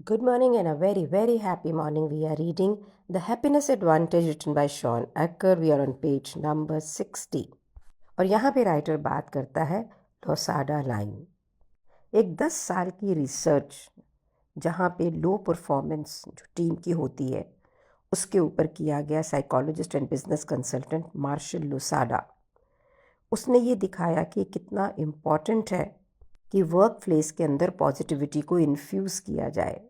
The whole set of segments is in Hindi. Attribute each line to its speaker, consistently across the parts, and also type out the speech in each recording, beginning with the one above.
Speaker 1: Good morning and a very, very happy morning. We are reading The Happiness Advantage written by Sean Acker. We are on page number 60. और यहाँ पे राइटर बात करता है लोसाडा लाइन। एक 10 साल की रिसर्च जहाँ पे लो परफॉर्मेंस जो टीम की होती है उसके ऊपर किया गया psychologist and business consultant Marcial Losada, उसने ये दिखाया कि कितना इम्पॉर्टेंट है कि वर्क प्लेस के अंदर पॉजिटिविटी को इन्फ्यूज़ किया जाए।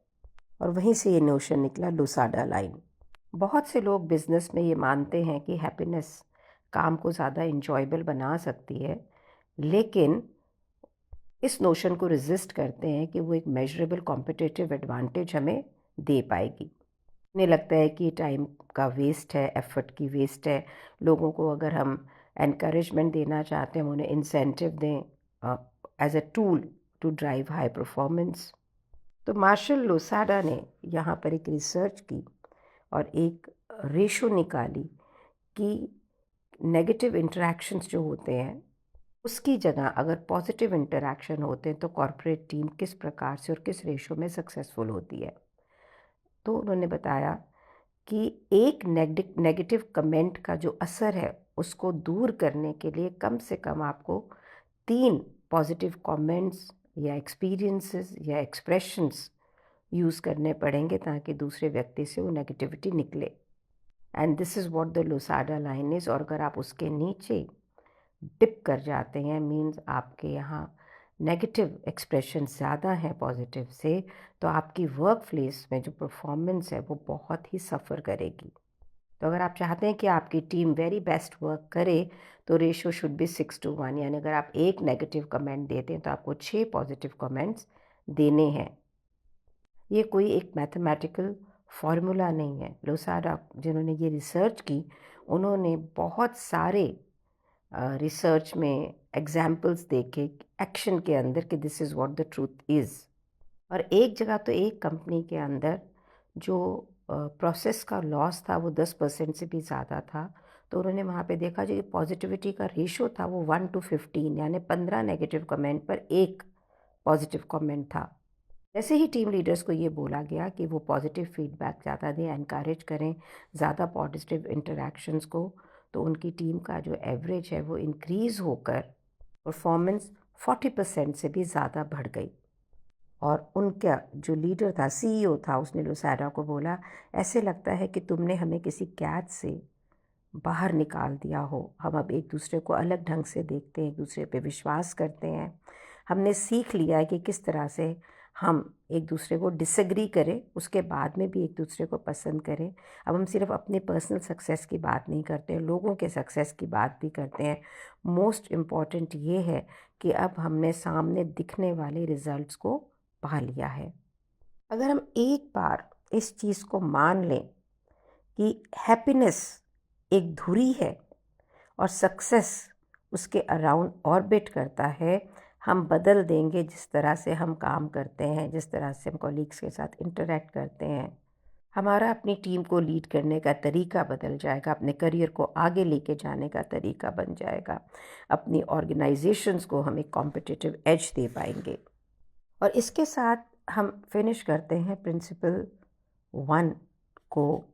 Speaker 1: और वहीं से ये नोशन निकला लोसाडा लाइन। बहुत से लोग बिज़नेस में ये मानते हैं कि हैप्पीनेस काम को ज़्यादा इंजॉयबल बना सकती है, लेकिन इस नोशन को रेजिस्ट करते हैं कि वो एक मेजरेबल कॉम्पिटिटिव एडवांटेज हमें दे पाएगी। उन्हें लगता है कि टाइम का वेस्ट है, एफर्ट की वेस्ट है। लोगों को अगर हम एनकरेजमेंट देना चाहते हैं, उन्हें इंसेंटिव दें as a tool to drive high performance. तो मार्शल लोसाडा ने यहाँ पर एक रिसर्च की और एक रेशो निकाली कि नेगेटिव इंटरैक्शंस जो होते हैं उसकी जगह अगर पॉजिटिव इंटरैक्शन होते हैं तो कॉरपोरेट टीम किस प्रकार से और किस रेशो में सक्सेसफुल होती है। तो उन्होंने बताया कि एक नेगेटिव कमेंट का जो असर है उसको दूर करने के लिए कम से कम आपको 3 पॉजिटिव कमेंट्स या एक्सपीरियंसेस या एक्सप्रेशंस यूज़ करने पड़ेंगे ताकि दूसरे व्यक्ति से वो नेगेटिविटी निकले। And this is what the Losada line is. और अगर आप उसके नीचे डिप कर जाते हैं, मीन्स आपके यहाँ नेगेटिव एक्सप्रेशन ज़्यादा है पॉजिटिव से, तो आपकी वर्क प्लेस में जो परफॉर्मेंस है वो बहुत ही सफ़र करेगी। तो अगर आप चाहते हैं कि आपकी टीम वेरी बेस्ट वर्क करे तो रेशो शुड बी 6:1, यानी अगर आप एक नेगेटिव कमेंट देते हैं तो आपको 6 पॉजिटिव कमेंट्स देने हैं। ये कोई एक मैथमेटिकल फार्मूला नहीं है। लोसाडा जिन्होंने ये रिसर्च की, उन्होंने बहुत सारे रिसर्च में एग्जाम्पल्स देखे एक्शन के अंदर कि this is what the truth is. और एक जगह तो एक कंपनी के अंदर जो प्रोसेस का लॉस था वो 10% से भी ज़्यादा था। तो उन्होंने वहाँ पे देखा जो पॉजिटिविटी का रेशो था वो 1 to 15, यानी 15 नेगेटिव कमेंट पर एक पॉजिटिव कमेंट था। जैसे ही टीम लीडर्स को ये बोला गया कि वो पॉजिटिव फीडबैक ज़्यादा दें, एनकरेज करें ज़्यादा पॉजिटिव इंटरैक्शंस को, तो उनकी टीम का जो एवरेज है वो इंक्रीज़ होकर परफॉर्मेंस 40% से भी ज़्यादा बढ़ गई। और उनका जो लीडर था, सीईओ था, उसने लोसाडा को बोला, ऐसे लगता है कि तुमने हमें किसी कैद से बाहर निकाल दिया हो। हम अब एक दूसरे को अलग ढंग से देखते हैं, एक दूसरे पे विश्वास करते हैं। हमने सीख लिया है कि किस तरह से हम एक दूसरे को डिसएग्री करें, उसके बाद में भी एक दूसरे को पसंद करें। अब हम सिर्फ अपने पर्सनल सक्सेस की बात नहीं करते हैं, लोगों के सक्सेस की बात भी करते हैं। मोस्ट इम्पॉर्टेंट ये है कि अब हमने सामने दिखने वाले रिजल्ट्स को पा लिया है। अगर हम एक बार इस चीज़ को मान लें कि हैप्पीनेस एक धुरी है और सक्सेस उसके अराउंड ऑर्बिट करता है, हम बदल देंगे जिस तरह से हम काम करते हैं, जिस तरह से हम कॉलीग्स के साथ इंटरेक्ट करते हैं। हमारा अपनी टीम को लीड करने का तरीका बदल जाएगा, अपने करियर को आगे लेके जाने का तरीका बन जाएगा, अपनी ऑर्गेनाइजेशंस को हम एक कॉम्पिटिटिव एज दे पाएंगे। और इसके साथ हम फिनिश करते हैं प्रिंसिपल 1 को,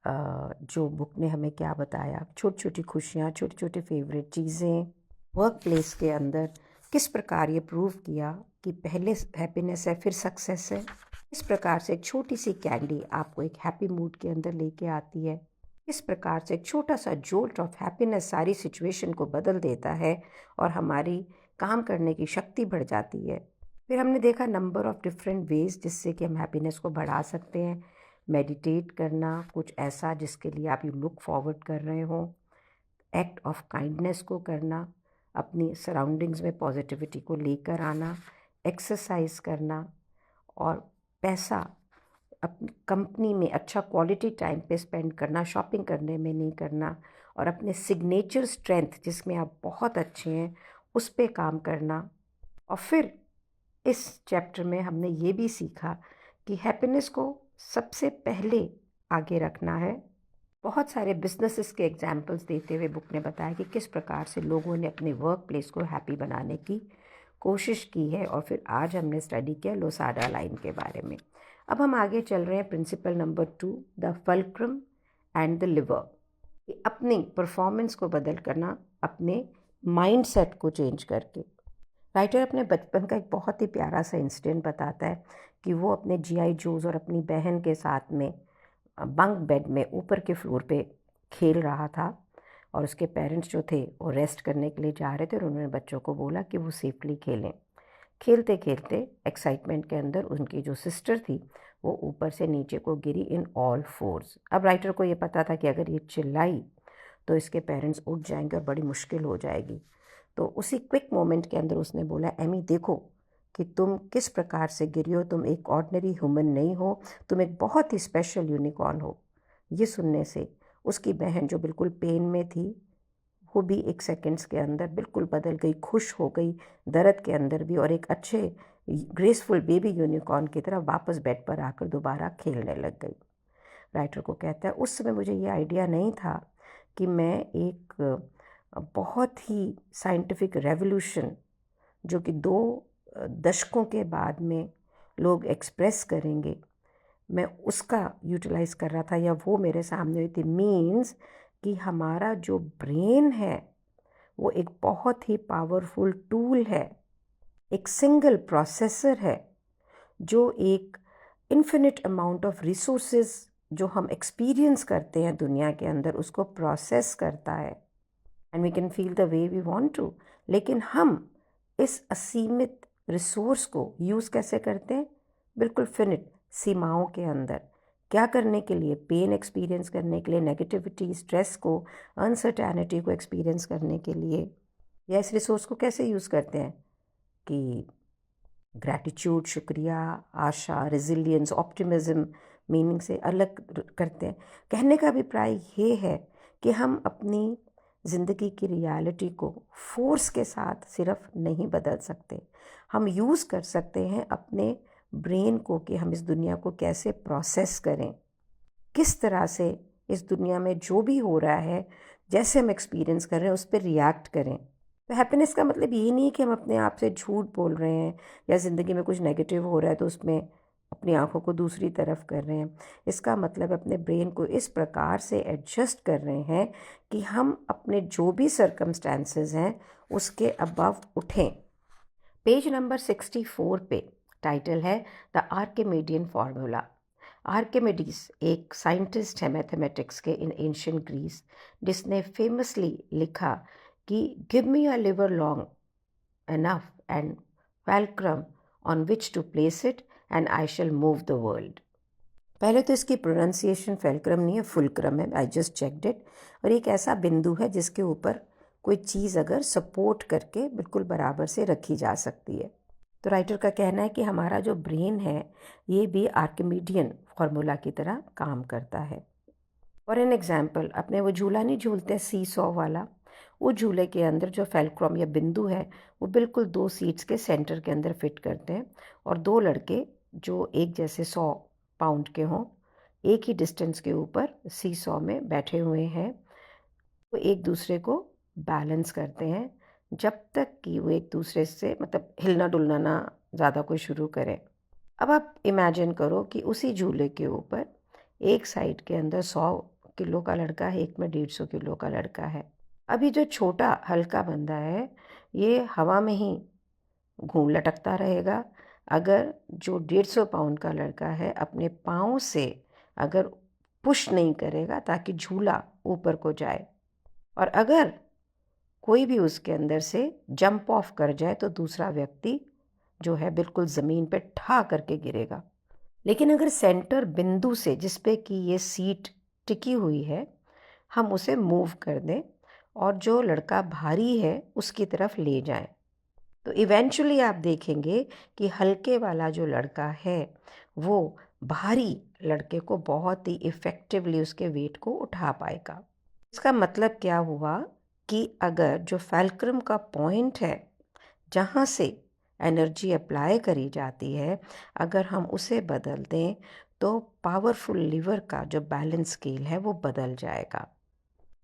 Speaker 1: जो बुक ने हमें क्या बताया। छोटी छोटी खुशियाँ, छोटी छोटी फेवरेट चीज़ें वर्क प्लेस के अंदर किस प्रकार ये प्रूव किया कि पहले हैप्पीनेस है फिर सक्सेस है। इस प्रकार से एक छोटी सी कैंडी आपको एक हैप्पी मूड के अंदर लेके आती है। इस प्रकार से एक छोटा सा जोल्ट ऑफ हैप्पीनेस सारी सिचुएशन को बदल देता है और हमारी काम करने की शक्ति बढ़ जाती है। फिर हमने देखा नंबर ऑफ़ डिफरेंट वेज जिससे कि हम हैप्पीनेस को बढ़ा सकते हैं। मेडिटेट करना, कुछ ऐसा जिसके लिए आप यू लुक फॉरवर्ड कर रहे हो, एक्ट ऑफ काइंडनेस को करना, अपनी सराउंडिंग्स में पॉजिटिविटी को लेकर आना, एक्सरसाइज करना, और पैसा अपनी कंपनी में अच्छा क्वालिटी टाइम पे स्पेंड करना, शॉपिंग करने में नहीं करना, और अपने सिग्नेचर स्ट्रेंथ जिसमें आप बहुत अच्छे हैं उस पे काम करना। और फिर इस चैप्टर में हमने ये भी सीखा कि हैप्पीनेस को सबसे पहले आगे रखना है। बहुत सारे बिजनेसेस के एग्जाम्पल्स देते हुए बुक ने बताया कि किस प्रकार से लोगों ने अपने वर्क प्लेस को हैप्पी बनाने की कोशिश की है। और फिर आज हमने स्टडी किया लोसाडा लाइन के बारे में। अब हम आगे चल रहे हैं principle number 2, the fulcrum and the liver. अपनी परफॉर्मेंस को बदल करना, अपने माइंड सेट को चेंज करके। राइटर अपने बचपन का एक बहुत ही प्यारा सा इंसिडेंट बताता है कि वो अपने जीआई जोज और अपनी बहन के साथ में बंक बेड में ऊपर के फ्लोर पे खेल रहा था, और उसके पेरेंट्स जो थे वो रेस्ट करने के लिए जा रहे थे, और उन्होंने बच्चों को बोला कि वो सेफली खेलें। खेलते खेलते एक्साइटमेंट के अंदर उनकी जो सिस्टर थी वो ऊपर से नीचे को गिरी इन ऑल फोर्स। अब राइटर को ये पता था कि अगर ये चिल्लाई तो इसके पेरेंट्स उठ जाएंगे और बड़ी मुश्किल हो जाएगी। तो उसी क्विक मोमेंट के अंदर उसने बोला, एमी देखो कि तुम किस प्रकार से गिरी हो, तुम एक ऑर्डिनरी ह्यूमन नहीं हो, तुम एक बहुत ही स्पेशल यूनिकॉर्न हो। ये सुनने से उसकी बहन जो बिल्कुल पेन में थी वो भी एक सेकंड्स के अंदर बिल्कुल बदल गई, खुश हो गई दर्द के अंदर भी, और एक अच्छे ग्रेसफुल बेबी यूनिकॉर्न की तरह वापस बेड पर आकर दोबारा खेलने लग गई। राइटर को कहता है, उस समय मुझे ये आइडिया नहीं था कि मैं एक बहुत ही साइंटिफिक रेवोल्यूशन जो कि 2 दशकों के बाद में लोग एक्सप्रेस करेंगे, मैं उसका यूटिलाइज़ कर रहा था, या वो मेरे सामने हुई थी। मीन्स कि हमारा जो ब्रेन है वो एक बहुत ही पावरफुल टूल है, एक सिंगल प्रोसेसर है जो एक इन्फिनिट अमाउंट ऑफ रिसोर्सेज जो हम एक्सपीरियंस करते हैं दुनिया के अंदर उसको प्रोसेस करता है, and we can feel the way we want to. लेकिन हम इस असीमित रिसोर्स को यूज़ कैसे करते हैं? बिल्कुल फिनिट सीमाओं के अंदर। क्या करने के लिए? पेन एक्सपीरियंस करने के लिए, नेगेटिविटी, स्ट्रेस को, अनसर्टेनिटी को एक्सपीरियंस करने के लिए। या इस रिसोर्स को कैसे यूज़ करते हैं कि ग्रैटिट्यूड, शुक्रिया, आशा, रेजिलियंस, ऑप्टिमिज्म मीनिंग से अलग करते हैं। कहने का अभिप्राय ये है कि हम अपनी ज़िंदगी की रियलिटी को फोर्स के साथ सिर्फ नहीं बदल सकते, हम यूज़ कर सकते हैं अपने ब्रेन को कि हम इस दुनिया को कैसे प्रोसेस करें, किस तरह से इस दुनिया में जो भी हो रहा है, जैसे हम एक्सपीरियंस कर रहे हैं उस पर रिएक्ट करें। तो हैप्पीनेस का मतलब ये नहीं कि हम अपने आप से झूठ बोल रहे हैं या ज़िंदगी में कुछ नेगेटिव हो रहा है तो उसमें अपनी आंखों को दूसरी तरफ कर रहे हैं। इसका मतलब अपने ब्रेन को इस प्रकार से एडजस्ट कर रहे हैं कि हम अपने जो भी सर्कमस्टेंसेस हैं उसके अबव उठें। पेज नंबर 64 पे टाइटल है द आर्किमिडियन फार्मूला। आर्किमिडीज एक साइंटिस्ट है मैथमेटिक्स के इन एंशिएंट ग्रीस, जिसने फेमसली लिखा कि give me a lever long enough and fulcrum on which to place it and I shall move the world. पहले तो इसकी प्रोनाउंसिएशन फैल्क्रम नहीं है, फुलक्रम है। I just checked it. और एक ऐसा बिंदु है जिसके ऊपर कोई चीज़ अगर सपोर्ट करके बिल्कुल बराबर से रखी जा सकती है। तो राइटर का कहना है कि हमारा जो ब्रेन है ये भी आर्किमिडियन फार्मूला की तरह काम करता है। फॉर एन एग्जाम्पल, अपने वो झूला नहीं झूलते सी सॉ वाला, वो झूले के अंदर जो फैल्क्रम या बिंदु है वो बिल्कुल 2 सीट्स के सेंटर के अंदर फिट करते हैं, और 2 लड़के जो एक जैसे 100 पाउंड के हों, एक ही डिस्टेंस के ऊपर सी सॉ में बैठे हुए हैं, वो एक दूसरे को बैलेंस करते हैं जब तक कि वो एक दूसरे से मतलब हिलना डुलना ना ज़्यादा कोई शुरू करें। अब आप इमेजिन करो कि उसी झूले के ऊपर एक साइड के अंदर 100 किलो का लड़का है, एक में 150 किलो का लड़का है। अभी जो छोटा हल्का बंदा है ये हवा में ही घूम लटकता रहेगा। अगर जो 150 पाउंड का लड़का है अपने पाँव से अगर पुश नहीं करेगा ताकि झूला ऊपर को जाए, और अगर कोई भी उसके अंदर से जंप ऑफ कर जाए तो दूसरा व्यक्ति जो है बिल्कुल ज़मीन पे ठा करके गिरेगा। लेकिन अगर सेंटर बिंदु से जिस पे कि ये सीट टिकी हुई है हम उसे मूव कर दें और जो लड़का भारी है उसकी तरफ ले जाएं, तो इवेंचुअली आप देखेंगे कि हल्के वाला जो लड़का है वो भारी लड़के को बहुत ही इफ़ेक्टिवली उसके वेट को उठा पाएगा। इसका मतलब क्या हुआ कि अगर जो फैल्क्रम का पॉइंट है जहाँ से एनर्जी अप्लाई करी जाती है, अगर हम उसे बदल दें तो पावरफुल लीवर का जो बैलेंस स्केल है वो बदल जाएगा।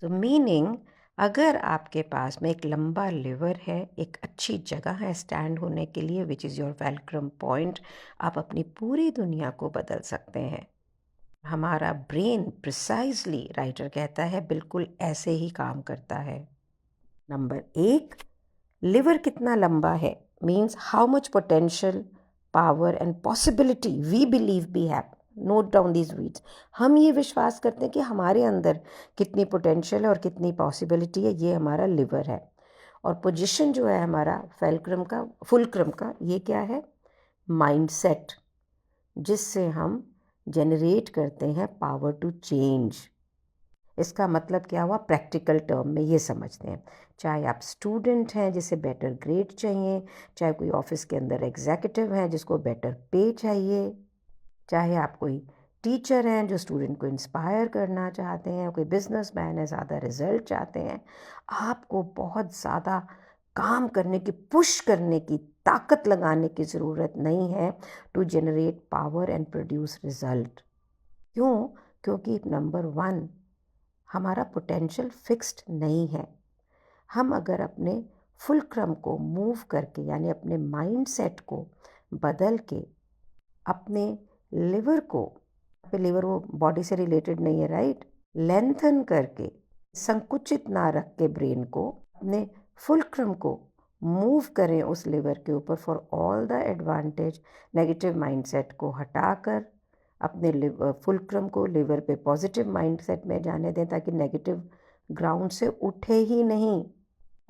Speaker 1: तो मीनिंग अगर आपके पास में एक लंबा लिवर है, एक अच्छी जगह है स्टैंड होने के लिए, which is your fulcrum point, आप अपनी पूरी दुनिया को बदल सकते हैं। हमारा ब्रेन प्रिसाइजली, राइटर कहता है, बिल्कुल ऐसे ही काम करता है। नंबर 1, लिवर कितना लंबा है means how much potential, power and possibility we believe we have. Note down these words. हम ये विश्वास करते हैं कि हमारे अंदर कितनी पोटेंशियल है और कितनी पॉसिबिलिटी है, ये हमारा लिवर है। और पोजीशन जो है हमारा फुलक्रम का, ये क्या है? माइंडसेट, जिससे हम जनरेट करते हैं पावर टू चेंज। इसका मतलब क्या हुआ? प्रैक्टिकल टर्म में ये समझते हैं। चाहे आप स्टूडेंट हैं जिसे बेटर ग्रेड चाहिए, चाहे कोई ऑफिस के अंदर एग्जीक्यूटिव हैं जिसको बेटर पे चाहिए, चाहे आप कोई टीचर हैं जो स्टूडेंट को इंस्पायर करना चाहते हैं, कोई बिजनेसमैन है, ज़्यादा रिजल्ट चाहते हैं, आपको बहुत ज़्यादा काम करने की, पुश करने की, ताकत लगाने की ज़रूरत नहीं है to generate power and produce result. क्यों? क्योंकि नंबर 1, हमारा पोटेंशियल फिक्स्ड नहीं है। हम अगर अपने फुलक्रम को मूव करके, यानी अपने माइंडसेट को बदल के, अपने लिवर को, लिवर वो बॉडी से रिलेटेड नहीं है, राइट, लेंथन करके, संकुचित ना रख के ब्रेन को, अपने फुलक्रम को मूव करें उस लिवर के ऊपर for all the advantage, negative mindset को हटाकर अपने फुलक्रम को लिवर पे पॉजिटिव माइंडसेट में जाने दें, ताकि नेगेटिव ग्राउंड से उठे ही नहीं।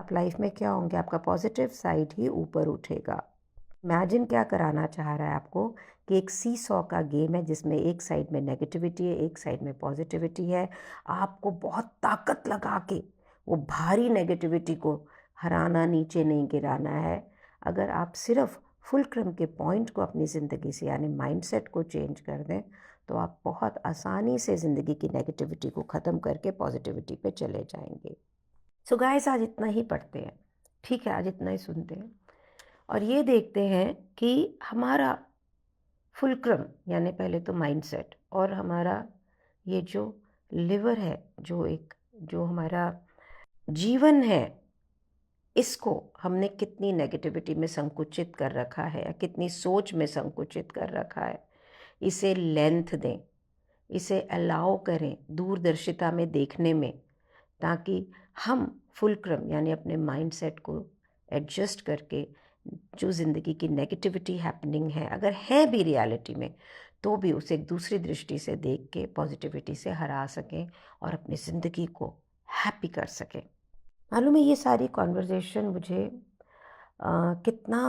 Speaker 1: आप लाइफ में क्या होंगे? आपका पॉजिटिव साइड ही ऊपर उठेगा। इमेजिन क्या कराना चाह रहा है आपको कि एक सी सॉ का गेम है जिसमें एक साइड में नेगेटिविटी है, एक साइड में पॉजिटिविटी है। आपको बहुत ताकत लगा के वो भारी नेगेटिविटी को हराना, नीचे नहीं गिराना है। अगर आप सिर्फ फुलक्रम के पॉइंट को अपनी ज़िंदगी से, यानी माइंडसेट को चेंज कर दें, तो आप बहुत आसानी से ज़िंदगी की नेगेटिविटी को ख़त्म करके पॉजिटिविटी पे चले जाएंगे। सो गाइस, आज इतना ही पढ़ते हैं, ठीक है? आज इतना ही सुनते हैं और ये देखते हैं कि हमारा फुलक्रम, यानी पहले तो माइंडसेट, और हमारा ये जो लिवर है, जो हमारा जीवन है, इसको हमने कितनी नेगेटिविटी में संकुचित कर रखा है, या कितनी सोच में संकुचित कर रखा है। इसे लेंथ दें, इसे अलाउ करें दूरदर्शिता में देखने में, ताकि हम फुलक्रम यानी अपने माइंडसेट को एडजस्ट करके जो ज़िंदगी की नेगेटिविटी हैपनिंग है, अगर है भी रियलिटी में, तो भी उसे एक दूसरी दृष्टि से देख के पॉजिटिविटी से हरा सकें और अपनी ज़िंदगी को हैप्पी कर सकें। मालूम है, ये सारी कॉन्वर्जेशन मुझे कितना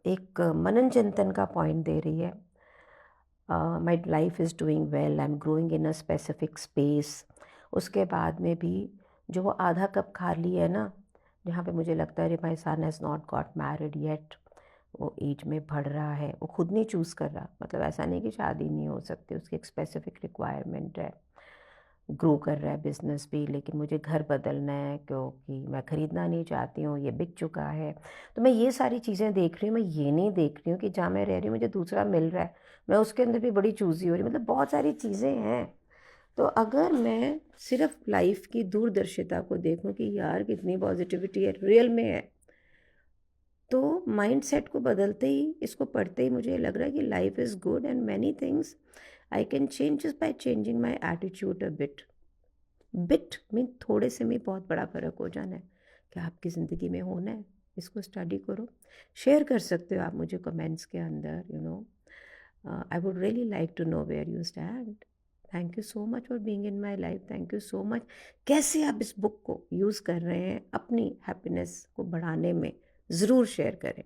Speaker 1: एक मनन चिंतन का पॉइंट दे रही है। My life is doing well, I am growing in a specific space. उसके बाद में भी जो वो आधा कप खाली है ना, जहाँ पे मुझे लगता है my son has not got married yet, वो एज में बढ़ रहा है, वो खुद नहीं चूज़ कर रहा। मतलब ऐसा नहीं कि शादी नहीं हो सकती, उसकी एक स्पेसिफिक रिक्वायरमेंट है। ग्रो कर रहा है बिज़नेस भी, लेकिन मुझे घर बदलना है क्योंकि मैं ख़रीदना नहीं चाहती हूँ, ये बिक चुका है। तो मैं ये सारी चीज़ें देख रही हूँ। मैं ये नहीं देख रही हूँ कि जहाँ मैं रह रही हूँ मुझे दूसरा मिल रहा है, मैं उसके अंदर भी बड़ी चूज़ी हो रही हूँ। मतलब बहुत सारी चीज़ें हैं। तो अगर मैं सिर्फ लाइफ की दूरदर्शिता को देखूं कि यार कितनी पॉजिटिविटी है, रियल में है, तो माइंडसेट को बदलते ही, इसको पढ़ते ही मुझे लग रहा है कि life is good and many things I can change just by changing my attitude a bit mean थोड़े से में बहुत बड़ा फ़र्क हो जाना है। क्या आपकी ज़िंदगी में होना है? इसको स्टडी करो, शेयर कर सकते हो आप मुझे कमेंट्स के अंदर। I would really like to know where you stand. Thank you so much for being in my life. Thank you so much. कैसे आप इस बुक को यूज़ कर रहे हैं अपनी हैप्पीनेस को बढ़ाने में, ज़रूर शेयर करें।